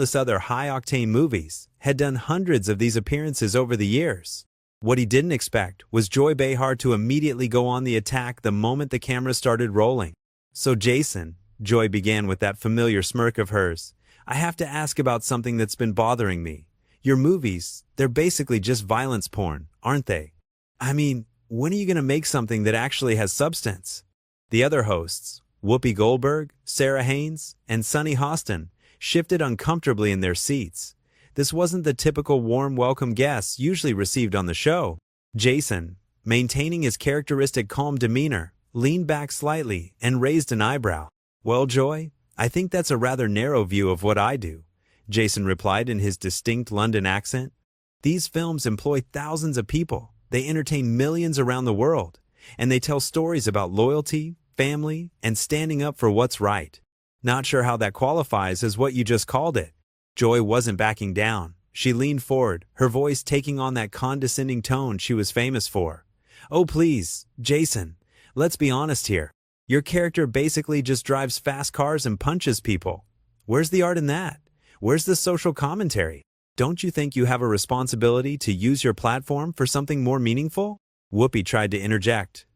countless other high-octane movies, had done hundreds of these appearances over the years. What he didn't expect was Joy Behar to immediately go on the attack the moment the camera started rolling. "So Jason," Joy began with that familiar smirk of hers, "I have to ask about something that's been bothering me. Your movies, they're basically just violence porn, aren't they? I mean, when are you going to make something that actually has substance?" The other hosts, Whoopi Goldberg, Sarah Haynes, and Sunny Hostin, shifted uncomfortably in their seats. This wasn't the typical warm welcome guests usually received on the show. Jason, maintaining his characteristic calm demeanor, leaned back slightly and raised an eyebrow. "Well, Joy, I think that's a rather narrow view of what I do," Jason replied in his distinct London accent. "These films employ thousands of people, they entertain millions around the world, and they tell stories about loyalty, family, and standing up for what's right. Not sure how that qualifies as what you just called it." Joy wasn't backing down. She leaned forward, her voice taking on that condescending tone she was famous for. "Oh please, Jason, let's be honest here. Your character basically just drives fast cars and punches people. Where's the art in that? Where's the social commentary? Don't you think you have a responsibility to use your platform for something more meaningful?" Whoopi tried to interject.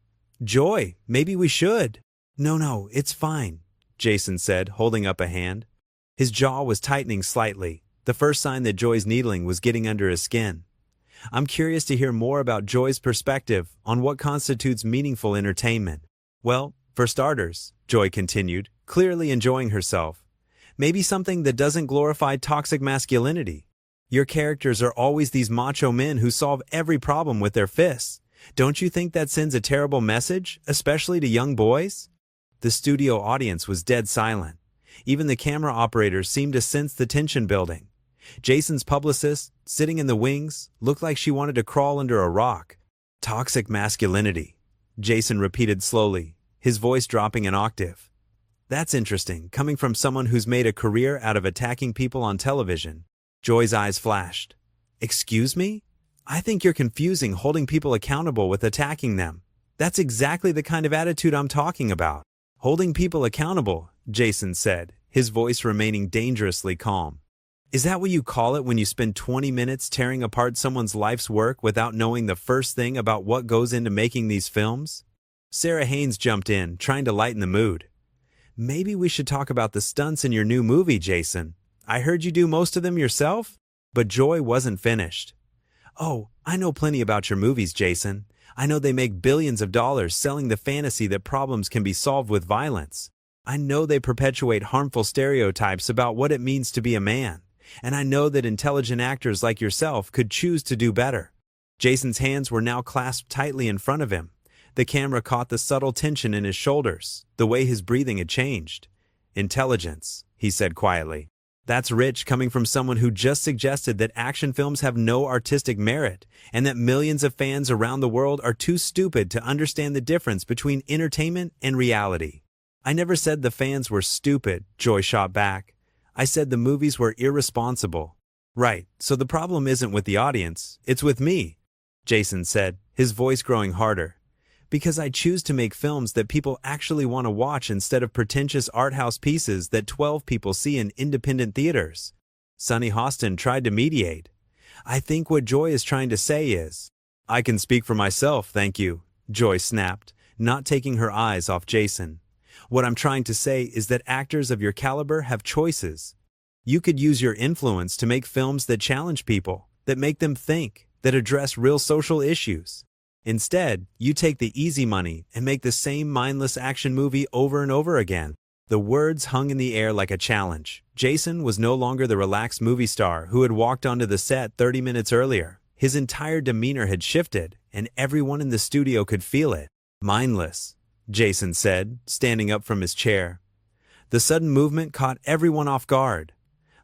"Joy, maybe we should." No, it's fine," Jason said, holding up a hand. His jaw was tightening slightly, the first sign that Joy's needling was getting under his skin. "I'm curious to hear more about Joy's perspective on what constitutes meaningful entertainment." "Well, for starters," Joy continued, clearly enjoying herself, "maybe something that doesn't glorify toxic masculinity. Your characters are always these macho men who solve every problem with their fists. Don't you think that sends a terrible message, especially to young boys?" The studio audience was dead silent. Even the camera operators seemed to sense the tension building. Jason's publicist, sitting in the wings, looked like she wanted to crawl under a rock. "Toxic masculinity," Jason repeated slowly, his voice dropping an octave. "That's interesting, coming from someone who's made a career out of attacking people on television." Joy's eyes flashed. "Excuse me? I think you're confusing holding people accountable with attacking them. That's exactly the kind of attitude I'm talking about." "Holding people accountable," Jason said, his voice remaining dangerously calm. "Is that what you call it when you spend 20 minutes tearing apart someone's life's work without knowing the first thing about what goes into making these films?" Sarah Haynes jumped in, trying to lighten the mood. "Maybe we should talk about the stunts in your new movie, Jason. I heard you do most of them yourself?" But Joy wasn't finished. "Oh, I know plenty about your movies, Jason. I know they make billions of dollars selling the fantasy that problems can be solved with violence. I know they perpetuate harmful stereotypes about what it means to be a man. And I know that intelligent actors like yourself could choose to do better." Jason's hands were now clasped tightly in front of him. The camera caught the subtle tension in his shoulders, the way his breathing had changed. "Intelligence," he said quietly. "That's rich coming from someone who just suggested that action films have no artistic merit and that millions of fans around the world are too stupid to understand the difference between entertainment and reality." "I never said the fans were stupid," Joy shot back. "I said the movies were irresponsible." "Right, so the problem isn't with the audience, it's with me," Jason said, his voice growing harder. "Because I choose to make films that people actually want to watch instead of pretentious art house pieces that 12 people see in independent theaters." Sunny Hostin tried to mediate. "I think what Joy is trying to say is—" "I can speak for myself, thank you," Joy snapped, not taking her eyes off Jason. "What I'm trying to say is that actors of your caliber have choices. You could use your influence to make films that challenge people, that make them think, that address real social issues. Instead, you take the easy money and make the same mindless action movie over and over again." The words hung in the air like a challenge. Jason was no longer the relaxed movie star who had walked onto the set 30 minutes earlier. His entire demeanor had shifted, and everyone in the studio could feel it. "Mindless," Jason said, standing up from his chair. The sudden movement caught everyone off guard.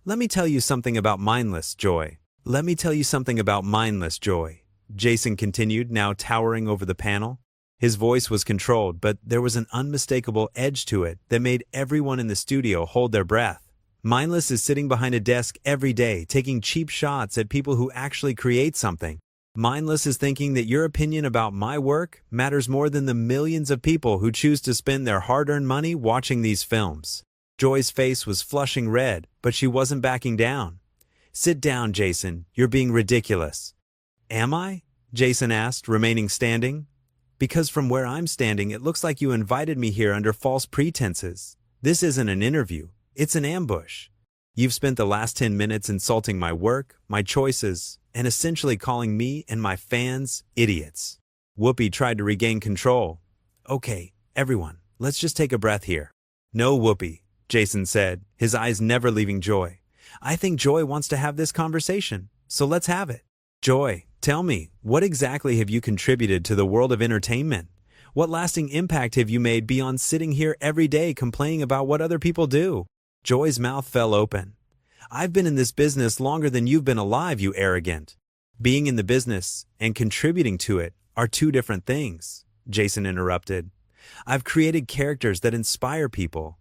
"Let me tell you something about mindless, Joy. Let me tell you something about mindless, Joy," Jason continued, now towering over the panel. His voice was controlled, but there was an unmistakable edge to it that made everyone in the studio hold their breath. "Mindless is sitting behind a desk every day, taking cheap shots at people who actually create something. Mindless is thinking that your opinion about my work matters more than the millions of people who choose to spend their hard-earned money watching these films." Joy's face was flushing red, but she wasn't backing down. "Sit down, Jason. You're being ridiculous." "Am I?" Jason asked, remaining standing. "Because from where I'm standing, it looks like you invited me here under false pretenses. This isn't an interview. It's an ambush. You've spent the last 10 minutes insulting my work, my choices, and essentially calling me and my fans idiots." Whoopi tried to regain control. "Okay, everyone, let's just take a breath here." "No, Whoopi," Jason said, his eyes never leaving Joy. "I think Joy wants to have this conversation, so let's have it." "Joy, tell me, what exactly have you contributed to the world of entertainment? What lasting impact have you made beyond sitting here every day complaining about what other people do?" Joy's mouth fell open. "I've been in this business longer than you've been alive, you arrogant." "Being in the business and contributing to it are two different things," Jason interrupted. "I've created characters that inspire people.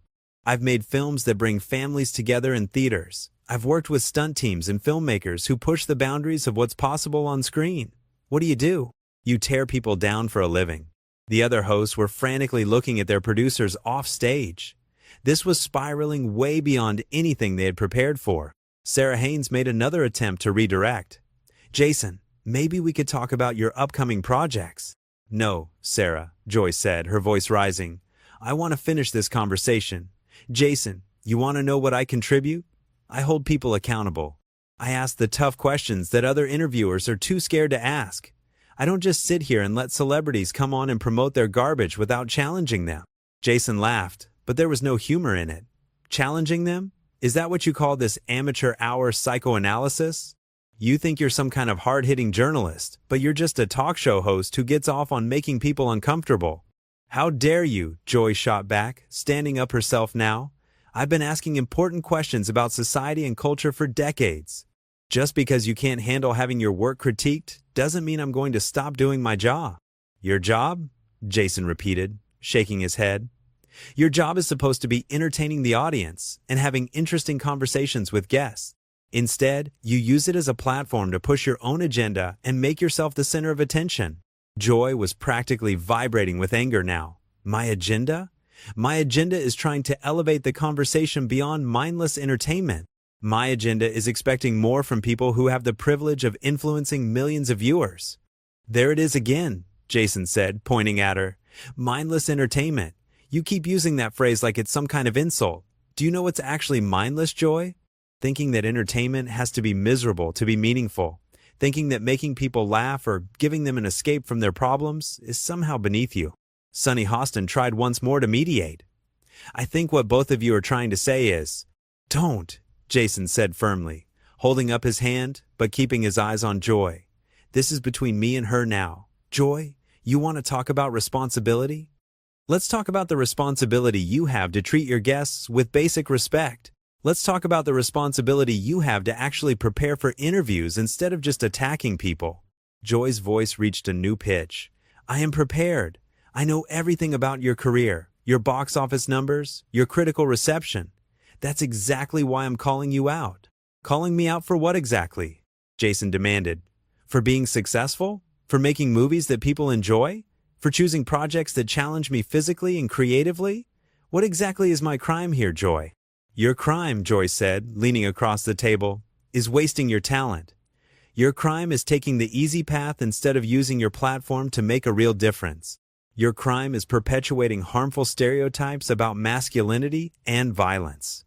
I've made films that bring families together in theaters. I've worked with stunt teams and filmmakers who push the boundaries of what's possible on screen. What do? You tear people down for a living." The other hosts were frantically looking at their producers off stage. This was spiraling way beyond anything they had prepared for. Sarah Haynes made another attempt to redirect. "Jason, maybe we could talk about your upcoming projects." "No, Sarah," Joy said, her voice rising. "I want to finish this conversation. Jason, you want to know what I contribute? I hold people accountable. I ask the tough questions that other interviewers are too scared to ask. I don't just sit here and let celebrities come on and promote their garbage without challenging them." Jason laughed, but there was no humor in it. "Challenging them? Is that what you call this amateur hour psychoanalysis? You think you're some kind of hard-hitting journalist, but you're just a talk show host who gets off on making people uncomfortable." "How dare you?" Joy shot back, standing up herself now. "I've been asking important questions about society and culture for decades. Just because you can't handle having your work critiqued doesn't mean I'm going to stop doing my job." "Your job?" Jason repeated, shaking his head. "Your job is supposed to be entertaining the audience and having interesting conversations with guests. Instead, you use it as a platform to push your own agenda and make yourself the center of attention." Joy was practically vibrating with anger now. "My agenda? My agenda is trying to elevate the conversation beyond mindless entertainment. My agenda is expecting more from people who have the privilege of influencing millions of viewers." "There it is again," Jason said, pointing at her. "Mindless entertainment. You keep using that phrase like it's some kind of insult. Do you know what's actually mindless, Joy? Thinking that entertainment has to be miserable to be meaningful. Thinking that making people laugh or giving them an escape from their problems is somehow beneath you." Sunny Hostin tried once more to mediate. "I think what both of you are trying to say is—" "Don't," Jason said firmly, holding up his hand but keeping his eyes on Joy. "This is between me and her now. Joy, you want to talk about responsibility? Let's talk about the responsibility you have to treat your guests with basic respect. Let's talk about the responsibility you have to actually prepare for interviews instead of just attacking people." Joy's voice reached a new pitch. "I am prepared. I know everything about your career, your box office numbers, your critical reception. That's exactly why I'm calling you out." "Calling me out for what exactly?" Jason demanded. "For being successful? For making movies that people enjoy? For choosing projects that challenge me physically and creatively? What exactly is my crime here, Joy?" "Your crime," Joy said, leaning across the table, "is wasting your talent. Your crime is taking the easy path instead of using your platform to make a real difference. Your crime is perpetuating harmful stereotypes about masculinity and violence."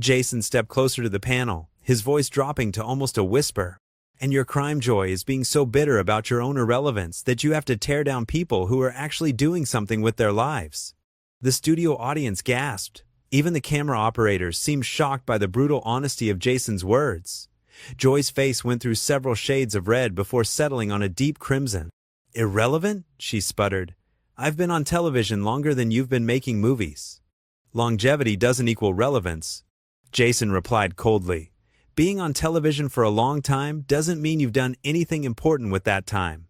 Jason stepped closer to the panel, his voice dropping to almost a whisper. "And your crime, Joy, is being so bitter about your own irrelevance that you have to tear down people who are actually doing something with their lives." The studio audience gasped. Even the camera operators seemed shocked by the brutal honesty of Jason's words. Joy's face went through several shades of red before settling on a deep crimson. "Irrelevant?" she sputtered. "I've been on television longer than you've been making movies." "Longevity doesn't equal relevance," Jason replied coldly. "Being on television for a long time doesn't mean you've done anything important with that time.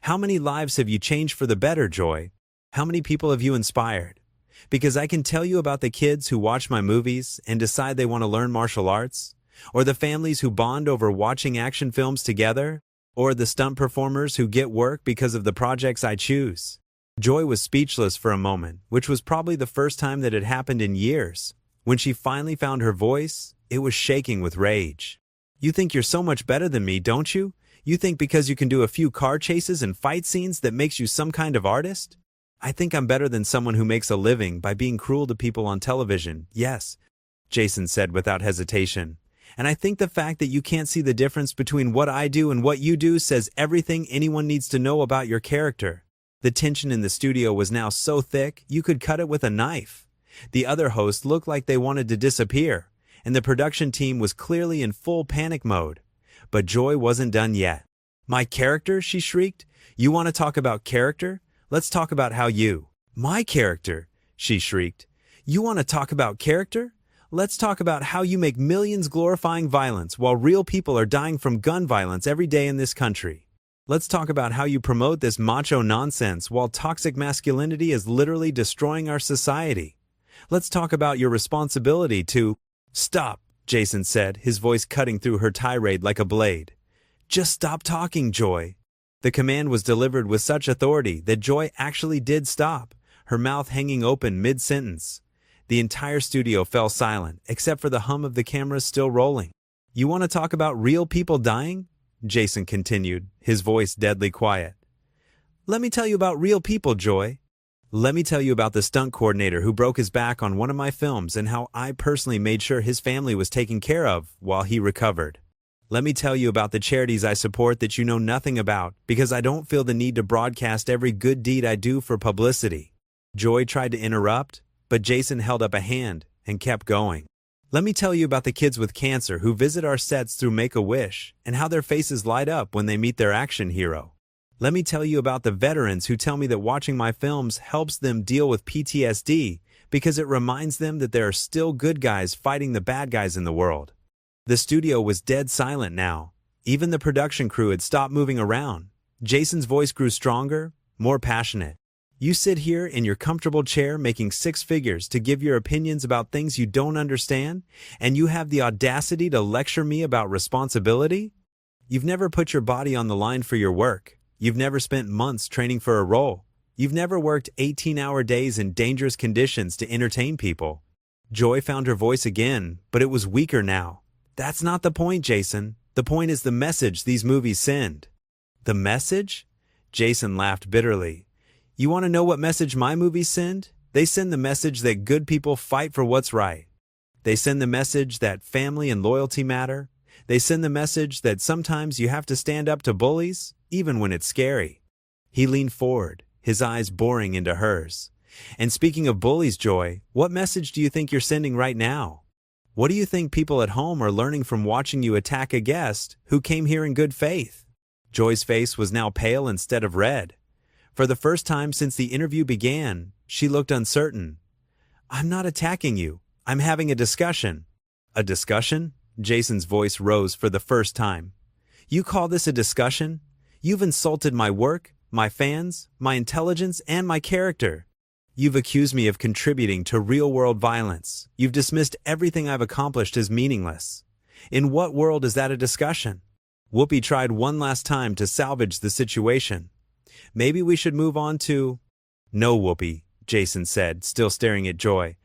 How many lives have you changed for the better, Joy? How many people have you inspired? Because I can tell you about the kids who watch my movies and decide they want to learn martial arts, or the families who bond over watching action films together, or the stunt performers who get work because of the projects I choose." Joy was speechless for a moment, which was probably the first time that had happened in years. When she finally found her voice, it was shaking with rage. "You think you're so much better than me, don't you? You think because you can do a few car chases and fight scenes that makes you some kind of artist?" "I think I'm better than someone who makes a living by being cruel to people on television, yes," Jason said without hesitation. "And I think the fact that you can't see the difference between what I do and what you do says everything anyone needs to know about your character." The tension in the studio was now so thick you could cut it with a knife. The other hosts looked like they wanted to disappear, and the production team was clearly in full panic mode. But Joy wasn't done yet. "My character?" she shrieked. "You want to talk about character? Let's talk about how you—" "My character?" she shrieked. "You want to talk about character? Let's talk about how you make millions glorifying violence while real people are dying from gun violence every day in this country. Let's talk about how you promote this macho nonsense while toxic masculinity is literally destroying our society. Let's talk about your responsibility to—" "Stop," Jason said, his voice cutting through her tirade like a blade. "Just stop talking, Joy." The command was delivered with such authority that Joy actually did stop, her mouth hanging open mid-sentence. The entire studio fell silent, except for the hum of the cameras still rolling. "You want to talk about real people dying?" Jason continued, his voice deadly quiet. "Let me tell you about real people, Joy. Let me tell you about the stunt coordinator who broke his back on one of my films and how I personally made sure his family was taken care of while he recovered. Let me tell you about the charities I support that you know nothing about because I don't feel the need to broadcast every good deed I do for publicity." Joy tried to interrupt, but Jason held up a hand and kept going. "Let me tell you about the kids with cancer who visit our sets through Make-A-Wish and how their faces light up when they meet their action hero. Let me tell you about the veterans who tell me that watching my films helps them deal with PTSD because it reminds them that there are still good guys fighting the bad guys in the world." The studio was dead silent now. Even the production crew had stopped moving around. Jason's voice grew stronger, more passionate. "You sit here in your comfortable chair making six figures to give your opinions about things you don't understand, and you have the audacity to lecture me about responsibility? You've never put your body on the line for your work. You've never spent months training for a role. You've never worked 18-hour days in dangerous conditions to entertain people." Joy found her voice again, but it was weaker now. "That's not the point, Jason. The point is the message these movies send." "The message?" Jason laughed bitterly. "You want to know what message my movies send? They send the message that good people fight for what's right. They send the message that family and loyalty matter. They send the message that sometimes you have to stand up to bullies, even when it's scary." He leaned forward, his eyes boring into hers. "And speaking of bullies, Joy, what message do you think you're sending right now? What do you think people at home are learning from watching you attack a guest who came here in good faith?" Joy's face was now pale instead of red. For the first time since the interview began, she looked uncertain. "I'm not attacking you. I'm having a discussion." "A discussion?" Jason's voice rose for the first time. "You call this a discussion? You've insulted my work, my fans, my intelligence, and my character. You've accused me of contributing to real-world violence. You've dismissed everything I've accomplished as meaningless. In what world is that a discussion?" Whoopi tried one last time to salvage the situation. "Maybe we should move on to—" "No, Whoopi," Jason said, still staring at Joy.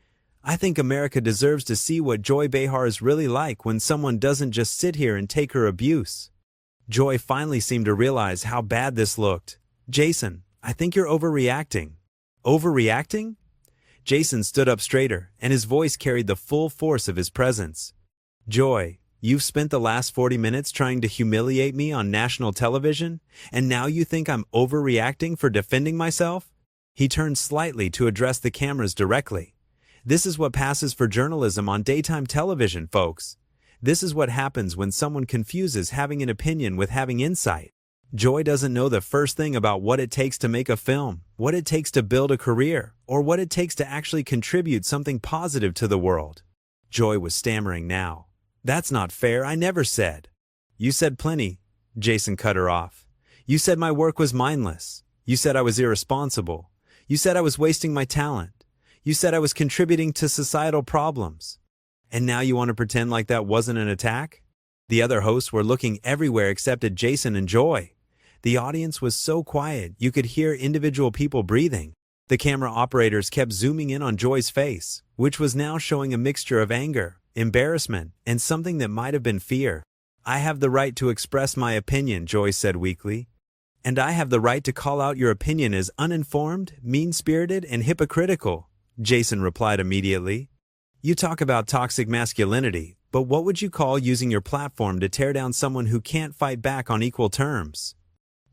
"I think America deserves to see what Joy Behar is really like when someone doesn't just sit here and take her abuse." Joy finally seemed to realize how bad this looked. "Jason, I think you're overreacting." "Overreacting?" Jason stood up straighter, and his voice carried the full force of his presence. "Joy, you've spent the last 40 minutes trying to humiliate me on national television, and now you think I'm overreacting for defending myself?" He turned slightly to address the cameras directly. "This is what passes for journalism on daytime television, folks. This is what happens when someone confuses having an opinion with having insight. Joy doesn't know the first thing about what it takes to make a film, what it takes to build a career, or what it takes to actually contribute something positive to the world." Joy was stammering now. "That's not fair, I never said." "You said plenty," Jason cut her off. "You said my work was mindless. You said I was irresponsible. You said I was wasting my talent. You said I was contributing to societal problems. And now you want to pretend like that wasn't an attack?" The other hosts were looking everywhere except at Jason and Joy. The audience was so quiet you could hear individual people breathing. The camera operators kept zooming in on Joy's face, which was now showing a mixture of anger, embarrassment, and something that might have been fear. "I have the right to express my opinion," Joy said weakly. "And I have the right to call out your opinion as uninformed, mean-spirited, and hypocritical," Jason replied immediately. "You talk about toxic masculinity, but what would you call using your platform to tear down someone who can't fight back on equal terms?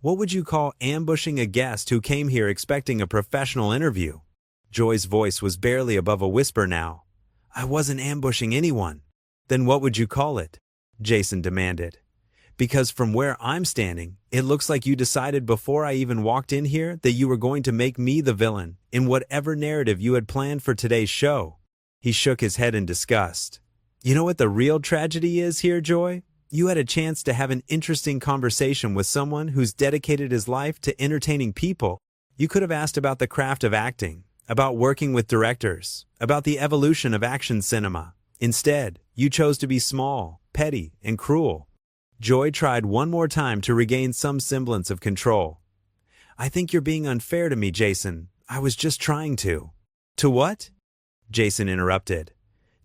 What would you call ambushing a guest who came here expecting a professional interview?" Joy's voice was barely above a whisper now. "I wasn't ambushing anyone." "Then what would you call it?" Jason demanded. "Because from where I'm standing, it looks like you decided before I even walked in here that you were going to make me the villain in whatever narrative you had planned for today's show." He shook his head in disgust. "You know what the real tragedy is here, Joy? You had a chance to have an interesting conversation with someone who's dedicated his life to entertaining people. You could have asked about the craft of acting, about working with directors, about the evolution of action cinema. Instead, you chose to be small, petty, and cruel." Joy tried one more time to regain some semblance of control. "I think you're being unfair to me, Jason. I was just trying to." "To what?" Jason interrupted.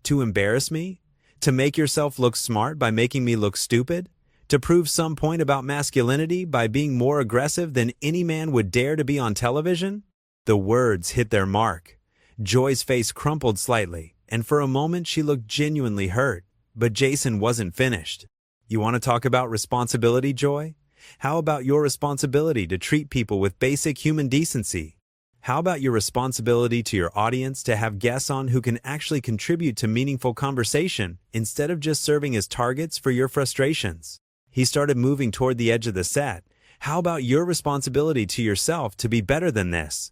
"To embarrass me? To make yourself look smart by making me look stupid? To prove some point about masculinity by being more aggressive than any man would dare to be on television?" The words hit their mark. Joy's face crumpled slightly, and for a moment she looked genuinely hurt. But Jason wasn't finished. "You want to talk about responsibility, Joy? How about your responsibility to treat people with basic human decency? How about your responsibility to your audience to have guests on who can actually contribute to meaningful conversation instead of just serving as targets for your frustrations?" He started moving toward the edge of the set. "How about your responsibility to yourself to be better than this?"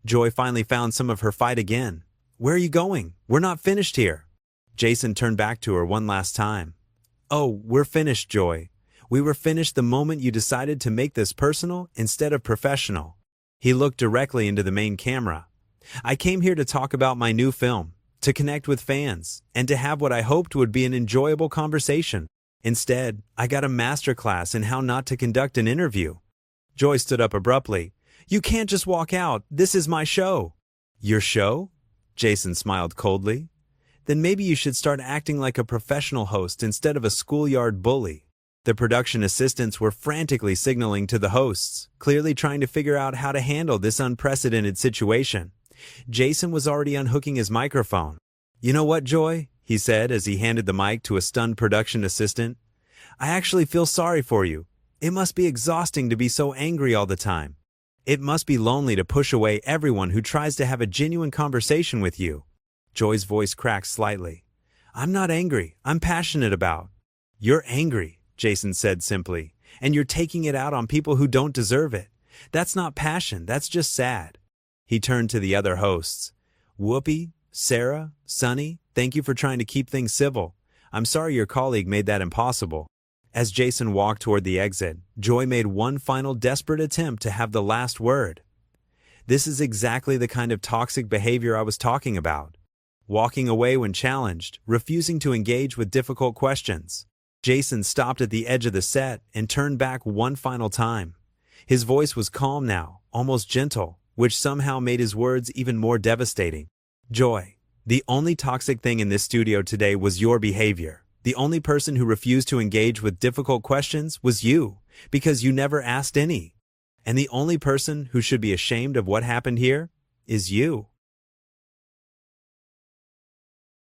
Joy finally found some of her fight again. "Where are you going? We're not finished here." Jason turned back to her one last time. "Oh, we're finished, Joy. We were finished the moment you decided to make this personal instead of professional." He looked directly into the main camera. "I came here to talk about my new film, to connect with fans, and to have what I hoped would be an enjoyable conversation. Instead, I got a masterclass in how not to conduct an interview." Joy stood up abruptly. "You can't just walk out. This is my show." "Your show?" Jason smiled coldly. "Then maybe you should start acting like a professional host instead of a schoolyard bully." The production assistants were frantically signaling to the hosts, clearly trying to figure out how to handle this unprecedented situation. Jason was already unhooking his microphone. "You know what, Joy?" he said as he handed the mic to a stunned production assistant. "I actually feel sorry for you. It must be exhausting to be so angry all the time. It must be lonely to push away everyone who tries to have a genuine conversation with you." Joy's voice cracked slightly. "I'm not angry. I'm passionate about." "You're angry," Jason said simply, "and you're taking it out on people who don't deserve it. That's not passion, that's just sad." He turned to the other hosts. "Whoopi, Sarah, Sunny, thank you for trying to keep things civil. I'm sorry your colleague made that impossible." As Jason walked toward the exit, Joy made one final desperate attempt to have the last word. "This is exactly the kind of toxic behavior I was talking about. Walking away when challenged, refusing to engage with difficult questions." Jason stopped at the edge of the set and turned back one final time. His voice was calm now, almost gentle, which somehow made his words even more devastating. "Joy, the only toxic thing in this studio today was your behavior. The only person who refused to engage with difficult questions was you, because you never asked any. And the only person who should be ashamed of what happened here is you."